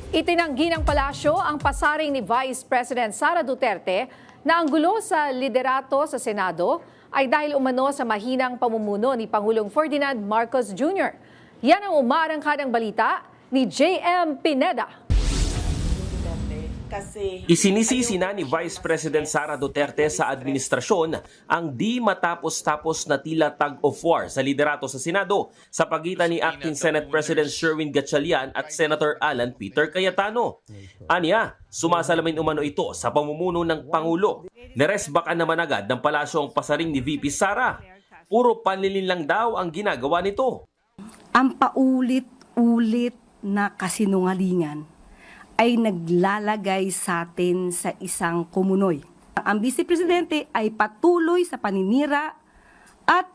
Itinanggi ng palasyo ang pasaring ni Vice President Sara Duterte na ang gulo sa liderato sa Senado ay dahil umano sa mahinang pamumuno ni Pangulong Ferdinand Marcos Jr. Yan ang umaarangkadang balita ni J.M. Pineda. Isinisisi na ni Vice President Sara Duterte sa administrasyon ang di matapos-tapos na tila tug-of-war sa liderato sa Senado sa pagitan ni Acting Senate President Sherwin Gatchalian at Senator Alan Peter Cayetano. Aniya, sumasalamin umano ito sa pamumuno ng Pangulo. Neresbakan naman agad ng palasyo ang pasaring ni VP Sara. Puro panlilin lang daw ang ginagawa nito. Ang paulit-ulit na kasinungalingan ay naglalagay sa atin sa isang kumunoy. Ang Vice Presidente ay patuloy sa paninira at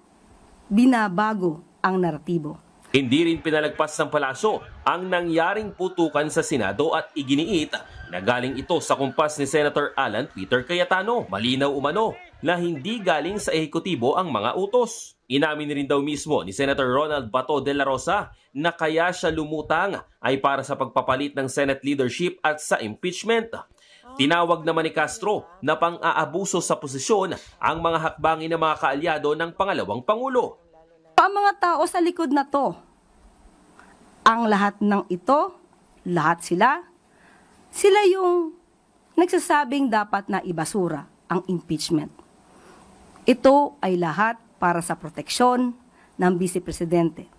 binabago ang naratibo. Hindi rin pinalagpas ng palasyo ang nangyaring putukan sa Senado at iginiit na galing ito sa kumpas ni Senator Alan Peter Cayetano. Malinaw umano na hindi galing sa ehekutibo ang mga utos. Inamin rin daw mismo ni Senator Ronald Bato de la Rosa na kaya siya lumutang ay para sa pagpapalit ng Senate leadership at sa impeachment. Tinawag naman ni Castro na pang-aabuso sa posisyon ang mga hakbangin ng mga kaalyado ng pangalawang Pangulo. Ang mga tao sa likod na to, ang lahat ng ito, lahat sila yung nagsasabing dapat na ibasura ang impeachment. Ito ay lahat para sa proteksyon ng Vice Presidente.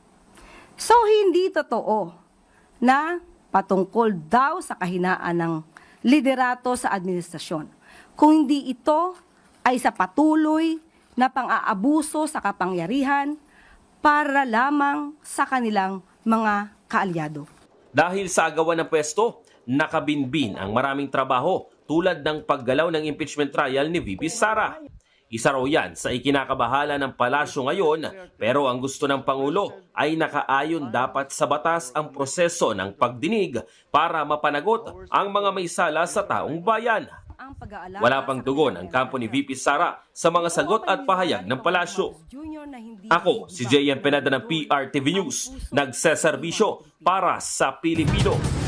So, hindi totoo na patungkol daw sa kahinaan ng liderato sa administrasyon. Kung hindi ito ay sa patuloy na pang-aabuso sa kapangyarihan para lamang sa kanilang mga kaalyado. Dahil sa agawan ng pwesto, nakabinbin ang maraming trabaho tulad ng paggalaw ng impeachment trial ni VP Sara. Isa raw yan sa ikinakabahala ng palasyo ngayon, pero ang gusto ng Pangulo ay nakaayon dapat sa batas ang proseso ng pagdinig para mapanagot ang mga may sala sa taong bayan. Wala pang tugon ang kampo ni VP Sara sa mga sagot at pahayag ng palasyo. Ako, si J.M. Pineda ng PRTV News, nagseserbisyo para sa Pilipino.